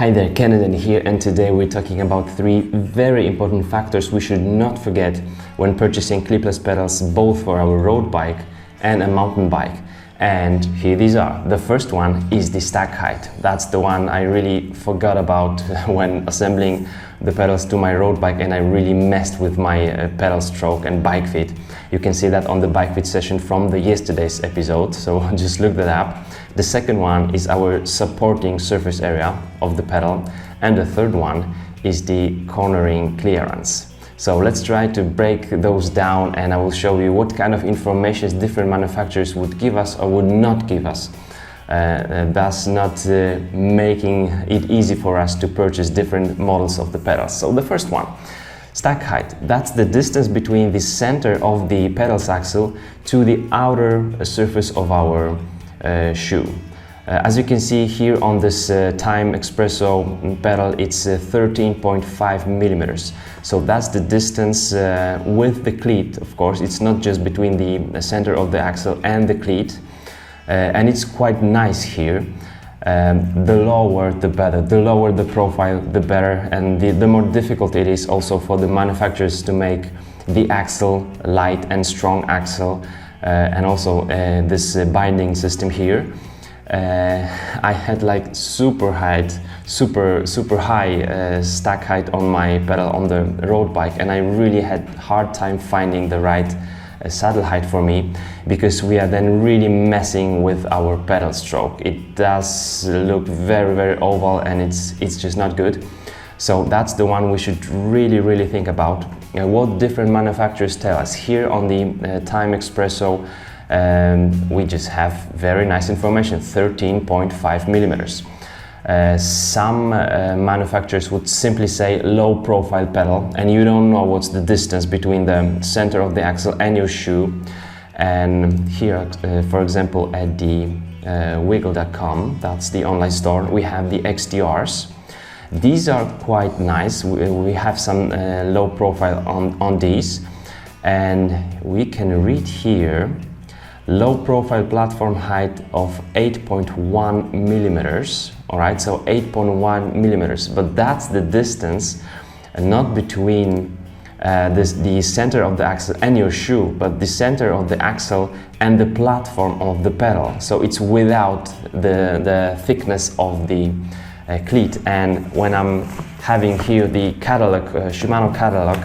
Hi there, Kennedy here, and today we're talking about three very important factors we should not forget when purchasing clipless pedals both for our road bike and a mountain bike. And here these are. The first one is the stack height. That's the one I really forgot about when assembling the pedals to my road bike, and I really messed with my pedal stroke and bike fit. You can see that on the bike fit session from the yesterday's episode, so just look that up. The second one is our supporting surface area of the pedal, and the third one is the cornering clearance. So let's try to break those down, and I will show you what kind of information different manufacturers would give us or would not give us, thus not making it easy for us to purchase different models of the pedals. So the first one, stack height. That's the distance between the center of the pedals axle to the outer surface of our shoe. As you can see here on this Time Espresso pedal, it's 13.5 millimeters. So that's the distance with the cleat. Of course, it's not just between the center of the axle and the cleat, and it's quite nice here. The lower the better, the lower the profile the better, and the more difficult it is also for the manufacturers to make the axle light and strong axle, and also this binding system here. I had like super high stack height on my pedal on the road bike, and I really had hard time finding the right saddle height for me, because we are then really messing with our pedal stroke. It does look very oval, and it's just not good. So that's the one we should really think about. What different manufacturers tell us. Here on the Time Espresso, we just have very nice information, 13.5 millimeters. Some manufacturers would simply say low profile pedal, and you don't know what's the distance between the center of the axle and your shoe. And here, for example, at the wiggle.com, that's the online store, we have the XTRs. These are quite nice. We have some low profile on these, and we can read here low profile platform height of 8.1 millimeters. All right, so 8.1 millimeters, but that's the distance not between the center of the axle and your shoe, but the center of the axle and the platform of the pedal. So it's without the thickness of the cleat. And when I'm having here the catalog, Shimano catalog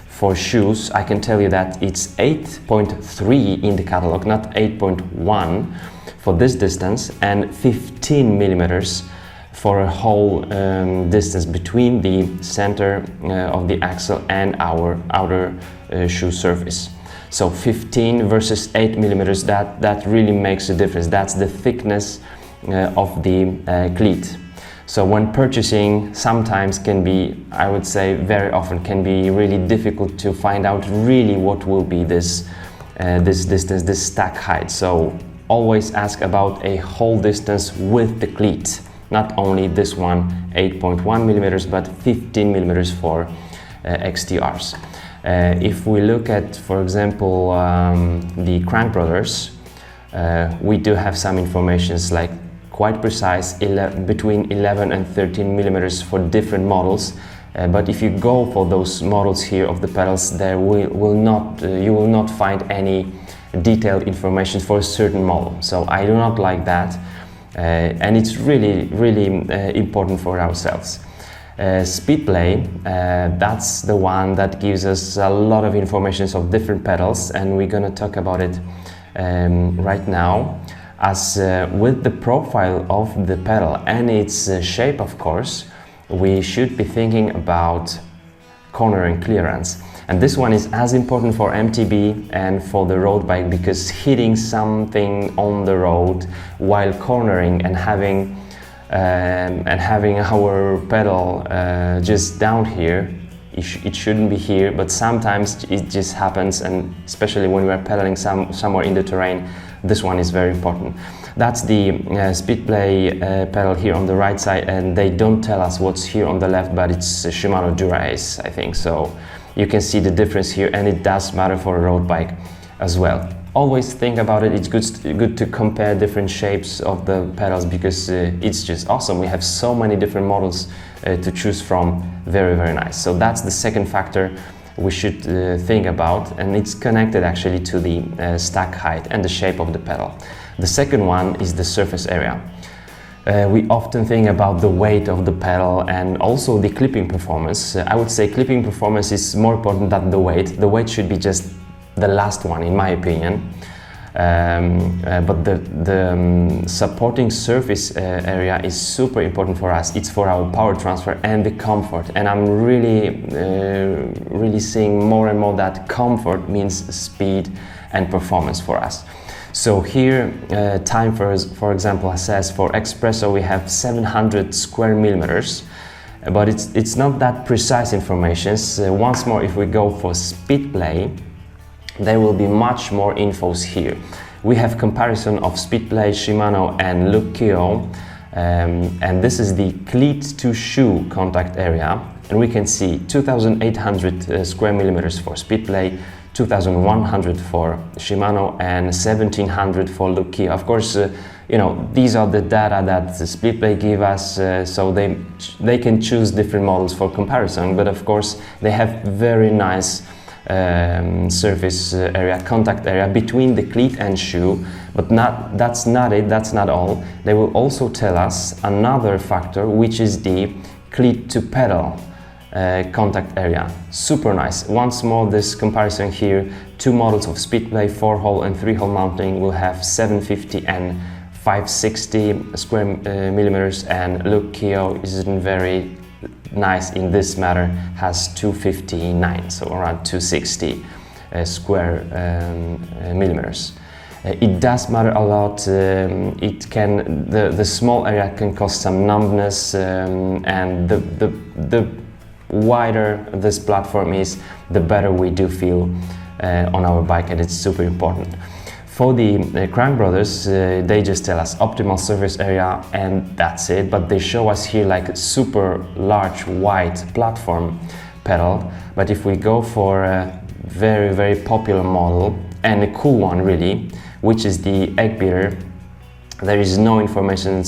for shoes, I can tell you that it's 8.3 in the catalog, not 8.1 for this distance, and 15 millimeters for a whole distance between the center of the axle and our outer shoe surface. So 15 versus 8 millimeters, that really makes a difference. That's the thickness of the cleat. So when purchasing, sometimes can be, I would say very often can be really difficult to find out really what will be this distance, this stack height. So always ask about a whole distance with the cleat, not only this one 8.1 millimeters, but 15 millimeters for XTRs. If we look at, for example, the Crank Brothers, we do have some informations like quite precise, between 11 and 13 millimeters for different models. But if you go for those models here of the pedals, there you will not find any detailed information for a certain model. So I do not like that, and it's really important for ourselves. Speedplay, that's the one that gives us a lot of information of different pedals, and we're gonna talk about it right now. As with the profile of the pedal and its shape, of course, we should be thinking about cornering clearance. And this one is as important for MTB and for the road bike, because hitting something on the road while cornering and having our pedal just down here, it shouldn't be here, but sometimes it just happens, and especially when we're pedaling somewhere in the terrain, this one is very important. That's the Speedplay pedal here on the right side, and they don't tell us what's here on the left, but it's Shimano Dura Ace, I think. So you can see the difference here, and it does matter for a road bike as well. always think about it. It's good to compare different shapes of the pedals, because it's just awesome. We have so many different models to choose from. Very, very nice. So that's the second factor we should think about, and it's connected actually to the stack height and the shape of the pedal. The second one is the surface area. We often think about the weight of the pedal and also the clipping performance. I would say clipping performance is more important than the weight. The weight should be just the last one, in my opinion. But the supporting surface area is super important for us. It's for our power transfer and the comfort. And I'm really seeing more and more that comfort means speed and performance for us. So here, time for example says for espresso we have 700 square millimeters, but it's not that precise information. So once more, if we go for speed play, there will be much more infos here. We have comparison of speed play, Shimano and Lucchio, and this is the cleat to shoe contact area, and we can see 2,800 square millimeters for speed play, 2,100 for Shimano and 1,700 for Lucchio. Of course, you know, these are the data that the Speedplay give us, so they can choose different models for comparison. But of course, they have very nice surface area, contact area between the cleat and shoe. But that's not it. That's not all. They will also tell us another factor, which is the cleat to pedal contact area. Super nice. Once more, this comparison here, two models of Speedplay, 4-hole and 3-hole mounting will have 750 and 560 square millimeters, and Lucchio isn't very nice in this matter, has 259, so around 260 square millimeters. It does matter a lot. The small area can cause some numbness, and the wider this platform is, the better we do feel on our bike, and it's super important. For the Crank Brothers, they just tell us optimal surface area and that's it, but they show us here like a super large wide platform pedal. But if we go for a very, very popular model and a cool one really, which is the Eggbeater, there is no information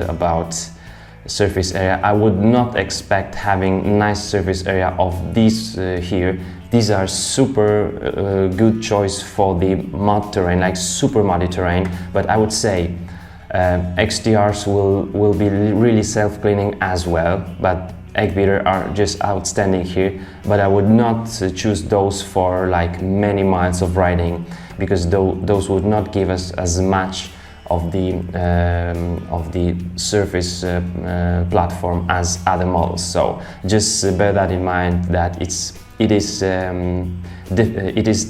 about surface area. I would not expect having nice surface area of these here. These are super good choice for the mud terrain, like super muddy terrain. But I would say XTRs will be really self-cleaning as well. But Eggbeater are just outstanding here. But I would not choose those for like many miles of riding, because those would not give us as much of the surface platform as other models. So just bear that in mind, that it is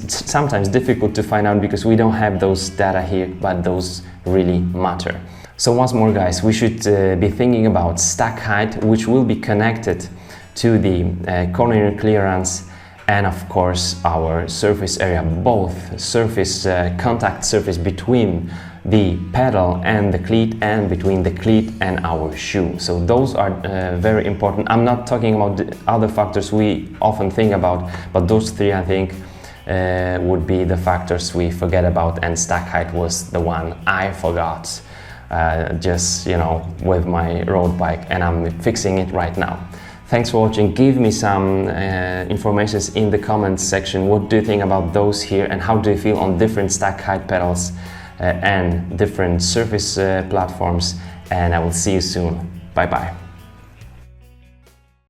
sometimes difficult to find out because we don't have those data here, but those really matter. So once more, guys, we should be thinking about stack height, which will be connected to the corner clearance, and of course our surface area, both surface contact surface between the pedal and the cleat, and between the cleat and our shoe. So those are very important. I'm not talking about the other factors we often think about, but those three I think would be the factors we forget about, and stack height was the one I forgot just, you know, with my road bike, and I'm fixing it right now. Thanks for watching. Give me some information in the comments section. What do you think about those here, and how do you feel on different stack height pedals and different surface platforms? And I will see you soon. Bye bye.